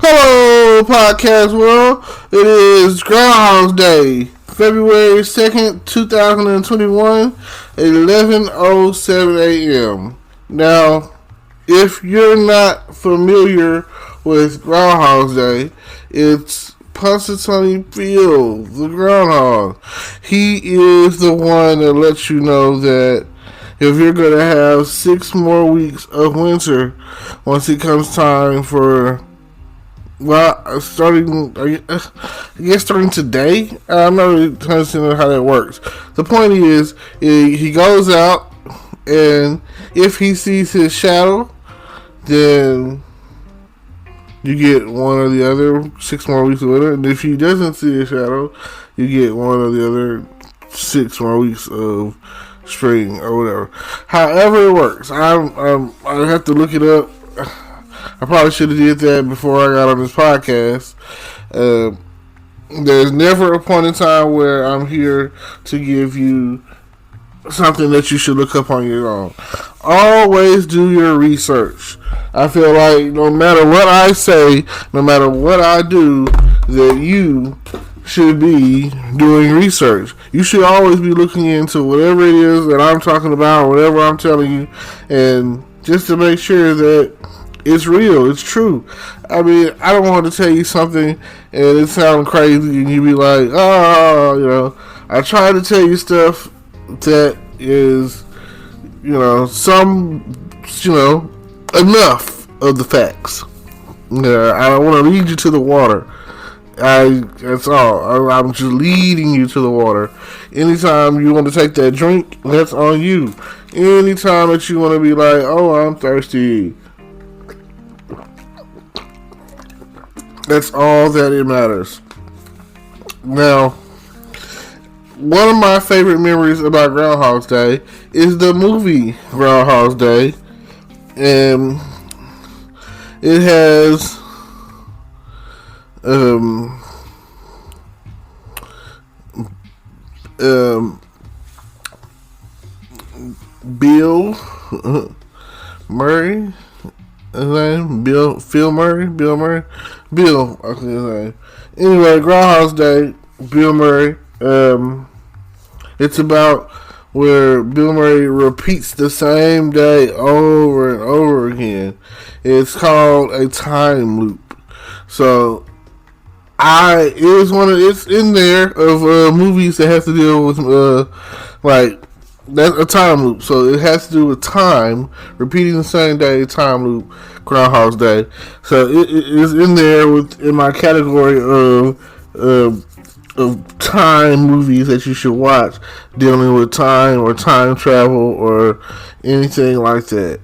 Hello, podcast world. It is Groundhogs Day, February 2nd, 2021, 11:07 a.m. Now, if you're not familiar with Groundhogs Day, it's Punxsutawney Phil, the groundhog. He is the one that lets you know that if you're going to have 6 more weeks of winter once it comes time for starting today. I'm not really understanding how that works. The point is, he goes out, and if he sees his shadow, then you get one or the other 6 more weeks of winter. And if he doesn't see his shadow, you get one or the other 6 more weeks of spring or whatever. However it works, I have to look it up. I probably should have did that before I got on this podcast. There's never a point in time where I'm here to give you something that you should look up on your own. Always do your research. I feel like no matter what I say, no matter what I do, that you should be doing research. You should always be looking into whatever it is that I'm talking about, whatever I'm telling you, and just to make sure that it's real, it's true. I mean, I don't want to tell you something and it sounds crazy and you be like, oh, I try to tell you stuff that is, enough of the facts. I don't want to lead you to the water. That's all. I'm just leading you to the water. Anytime you want to take that drink, that's on you. Anytime that you want to be like, oh, I'm thirsty, that's all that it matters. Now, one of my favorite memories about Groundhog's Day is the movie Groundhog's Day. And it has Bill Murray. His name? Phil Murray? Bill Murray? Bill, I think his name. Anyway, Groundhog's Day, Bill Murray. It's about where Bill Murray repeats the same day over and over again. It's called a time loop. So, it's in there of movies that have to deal with that's a time loop. So it has to do with time, repeating the same day, time loop, Groundhog's Day. So it is in there in my category of time movies that you should watch, dealing with time or time travel or anything like that.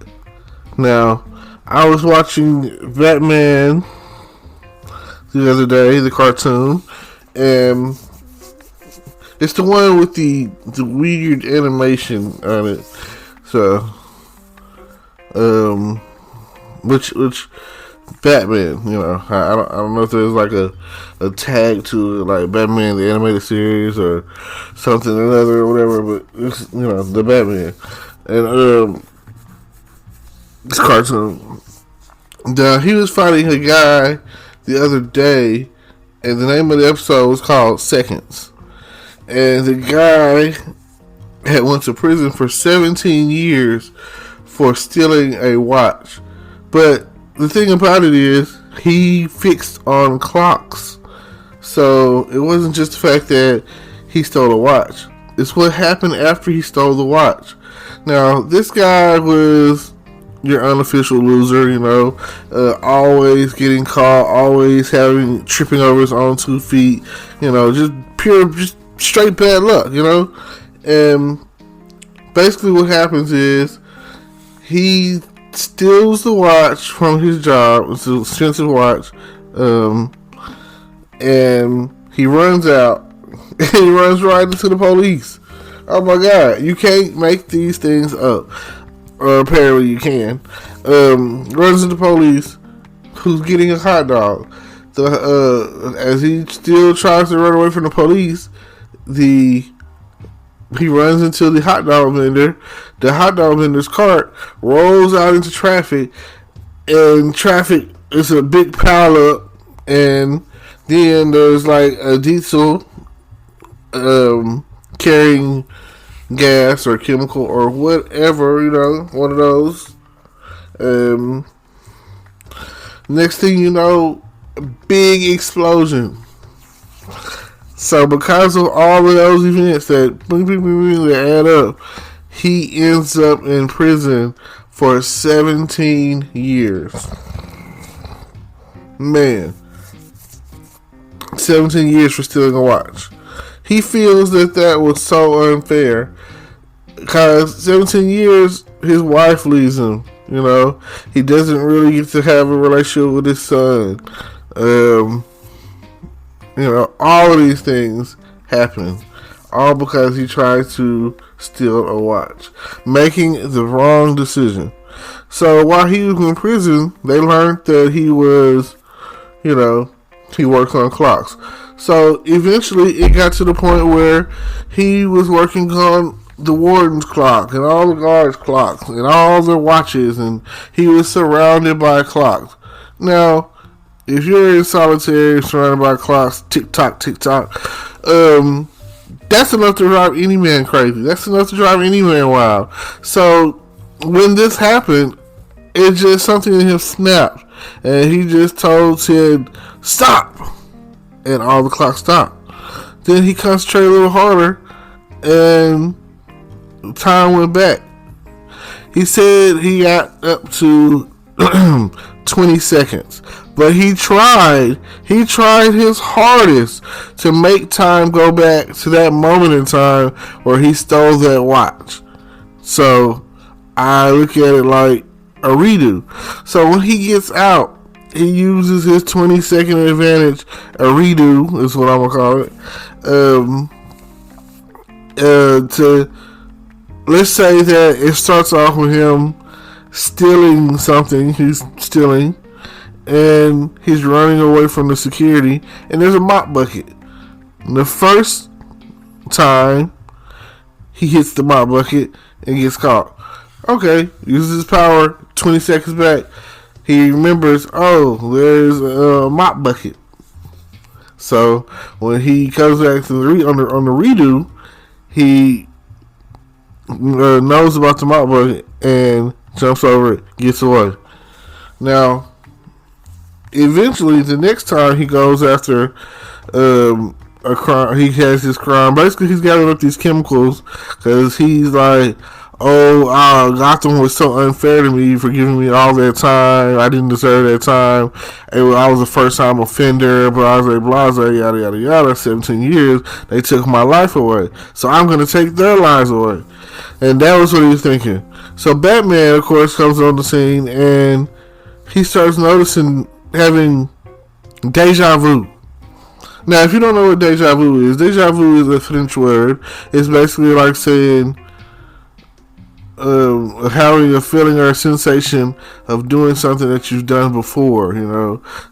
Now, I was watching Batman the other day, the cartoon, and it's the one with the weird animation on it. So, which Batman, I don't know if there's like a tag to it, like Batman the animated series or something or another or whatever, but it's the Batman and this cartoon. Now, he was fighting a guy the other day, and the name of the episode was called Seconds. And the guy had went to prison for 17 years for stealing a watch. But the thing about it is, he fixed on clocks. So it wasn't just the fact that he stole a watch. It's what happened after he stole the watch. Now, this guy was your unofficial loser, always getting caught, always tripping over his own 2 feet, just straight bad luck, and basically what happens is he steals the watch from his job. It's an expensive watch, and he runs out and he runs right into the police. Oh my God, you can't make these things up, or apparently you can. Runs into the police, who's getting a hot dog. As he still tries to run away from the police, he runs into the hot dog vendor. The hot dog vendor's cart rolls out into traffic, and traffic is a big pile up And then there's like a diesel carrying gas or chemical or whatever, one of those. Um, Next thing you know, big explosion. So because of all of those events that add up, he ends up in prison for 17 years. Man, 17 years for stealing a watch. He feels that was so unfair because 17 years, his wife leaves him. He doesn't really get to have a relationship with his son. All of these things happen, all because he tried to steal a watch, making the wrong decision. So while he was in prison, they learned that he was, he works on clocks. So eventually it got to the point where he was working on the warden's clock and all the guards' clocks and all their watches, and he was surrounded by clocks. Now, if you're in solitary surrounded by clocks, tick tock, that's enough to drive any man crazy. That's enough to drive any man wild. So when this happened, it just something in him snapped, and he just told Ted, "Stop!" and all the clocks stopped. Then he concentrated a little harder, and time went back. He said he got up to 20 seconds, but he tried his hardest to make time go back to that moment in time where he stole that watch. So I look at it like a redo. So when he gets out, he uses his 20-second advantage, a redo is what I'm gonna call it, to, let's say that it starts off with him stealing something. He's stealing, and he's running away from the security, and there's a mop bucket. And the first time he hits the mop bucket and gets caught. Okay, uses his power, 20 seconds back. He remembers, there's a mop bucket. So when he comes back to on the redo, he knows about the mop bucket and jumps over it, gets away. Now, eventually, the next time he goes after a crime, he has his crime. Basically, he's gathering up these chemicals because he's like, Gotham was so unfair to me for giving me all that time. I didn't deserve that time. I was a first-time offender, blase, yada, yada, yada. 17 years, they took my life away. So I'm going to take their lives away. And that was what he was thinking. So Batman, of course, comes on the scene, and he starts noticing having deja vu. Now, if you don't know what deja vu is a French word. It's basically like saying having a feeling or a sensation of doing something that you've done before,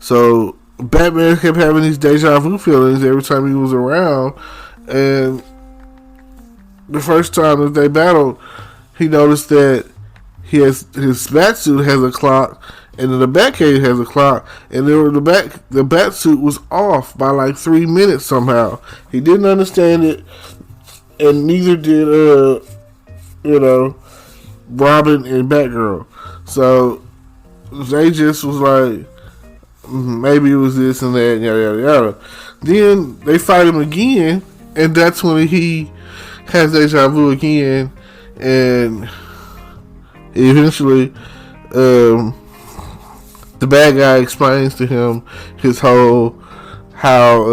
So Batman kept having these deja vu feelings every time he was around, and the first time that they battled, he noticed that his Batsuit has a clock, and then the Batcave has a clock, and the Batsuit was off by like 3 minutes somehow. He didn't understand it, and neither did Robin and Batgirl. So they just was like, maybe it was this and that, yada yada yada. Then they fight him again, and that's when he has deja vu again, and eventually the bad guy explains to him his whole how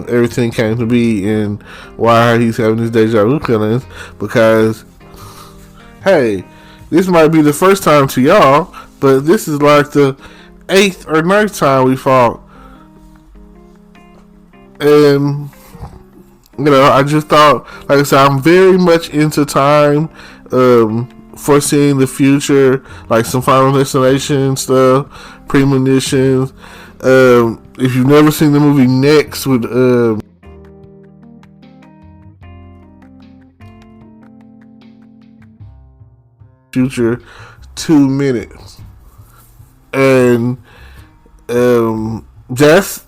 everything came to be and why he's having these deja vu feelings, because hey, this might be the first time to y'all, but this is like the 8th or 9th time we fought. And I just thought, like I said, I'm very much into time, foreseeing the future, like some Final Destination stuff, premonitions. If you've never seen the movie Next with future 2 minutes, and that's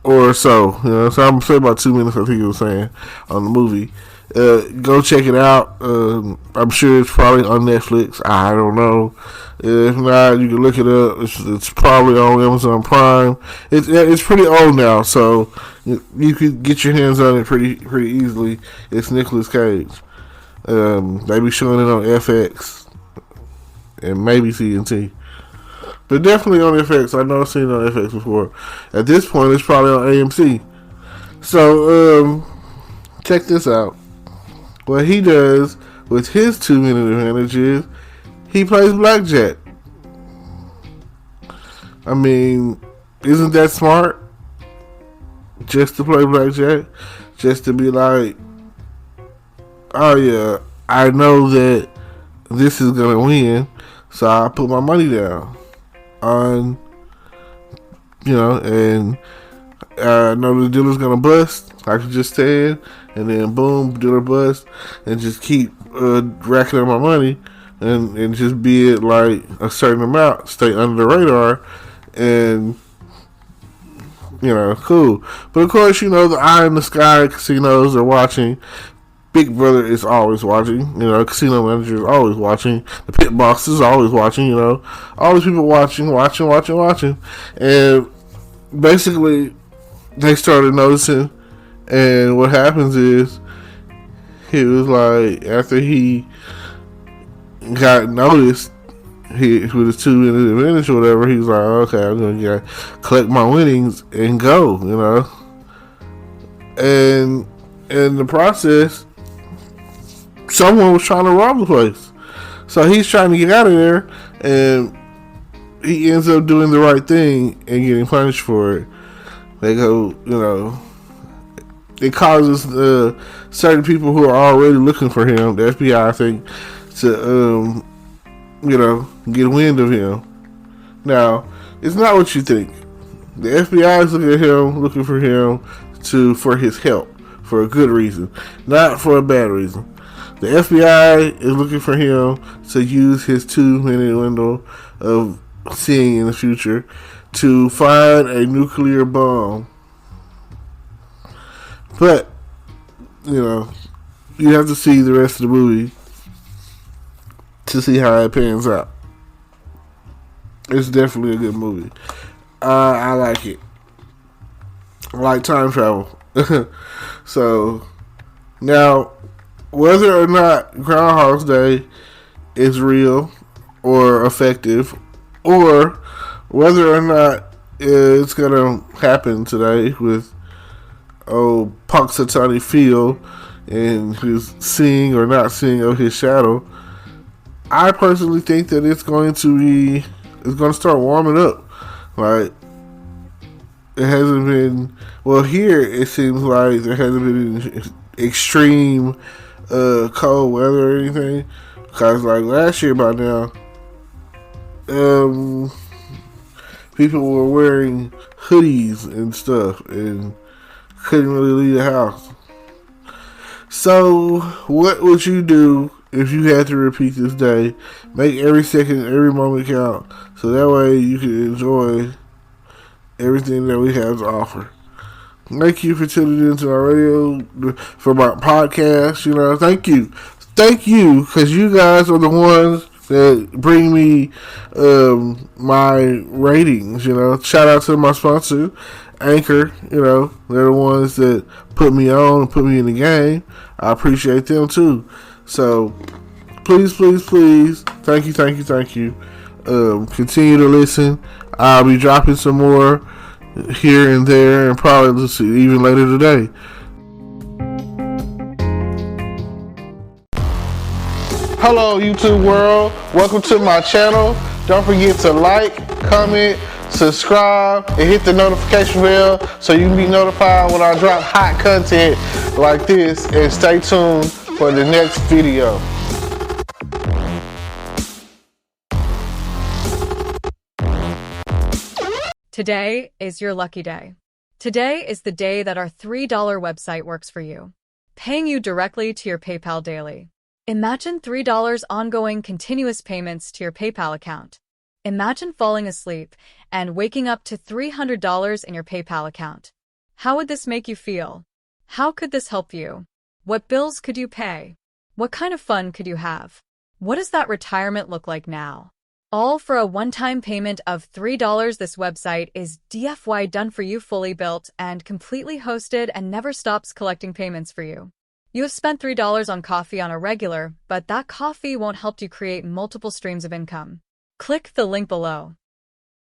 or so. So I'm saying about 2 minutes. I think he was saying on the movie. Go check it out. I'm sure it's probably on Netflix. I don't know. If not, you can look it up. It's probably on Amazon Prime. It's pretty old now, so you could get your hands on it pretty easily. It's Nicolas Cage. They be showing it on FX and maybe TNT. But definitely on FX. I know I've seen it on FX before. At this point, it's probably on AMC. So, check this out. What he does with his 2-minute advantage is he plays blackjack. I mean, isn't that smart? Just to play blackjack? Just to be like, oh yeah, I know that this is going to win, so I put my money down on, and I know the dealer's going to bust, like you just said, and then boom, dealer bust, and just keep racking up my money, and just be it like a certain amount, stay under the radar, and cool. But of course, the eye in the sky casinos are watching. Big Brother is always watching. Casino manager is always watching. The pit boss is always watching. All these people watching. And basically, they started noticing. And what happens is, he was like, after he got noticed, with his 2-minute advantage or whatever, he was like, okay, I'm going to collect my winnings and go, And in the process, someone was trying to rob the place. So he's trying to get out of there, and he ends up doing the right thing and getting punished for it. They go, it causes certain people who are already looking for him, the FBI, I think, to, get wind of him. Now, it's not what you think. The FBI is looking for him for his help, for a good reason, not for a bad reason. The FBI is looking for him to use his 2-minute window of seeing in the future to find a nuclear bomb. But, you have to see the rest of the movie to see how it pans out. It's definitely a good movie. I like it. I like time travel. So, now, whether or not Groundhog's Day is real or effective, or whether or not it's going to happen today with Punxsutawney Phil and his seeing or not seeing of his shadow, I personally think that it's going to start warming up. Like, it hasn't been, well, here it seems like there hasn't been extreme cold weather or anything, because like last year by now, people were wearing hoodies and stuff and couldn't really leave the house. So what would you do if you had to repeat this day? Make every second, every moment count, so that way you can enjoy everything that we have to offer. Thank you for tuning into our radio, for my podcast. Thank you, because you guys are the ones that bring me my ratings. Shout out to my sponsor, Anchor. They're the ones that put me on and put me in the game. I appreciate them too. So please, thank you. Continue to listen. I'll be dropping some more here and there, and probably even later today. Hello, YouTube world. Welcome to my channel. Don't forget to like, comment, subscribe, and hit the notification bell so you can be notified when I drop hot content like this. And stay tuned for the next video. Today is your lucky day. Today is the day that our $3 website works for you, paying you directly to your PayPal daily. Imagine $3 ongoing continuous payments to your PayPal account. Imagine falling asleep and waking up to $300 in your PayPal account. How would this make you feel? How could this help you? What bills could you pay? What kind of fun could you have? What does that retirement look like now? All for a one-time payment of $3. This website is DFY done for you, fully built and completely hosted, and never stops collecting payments for you. You have spent $3 on coffee on a regular, but that coffee won't help you create multiple streams of income. Click the link below.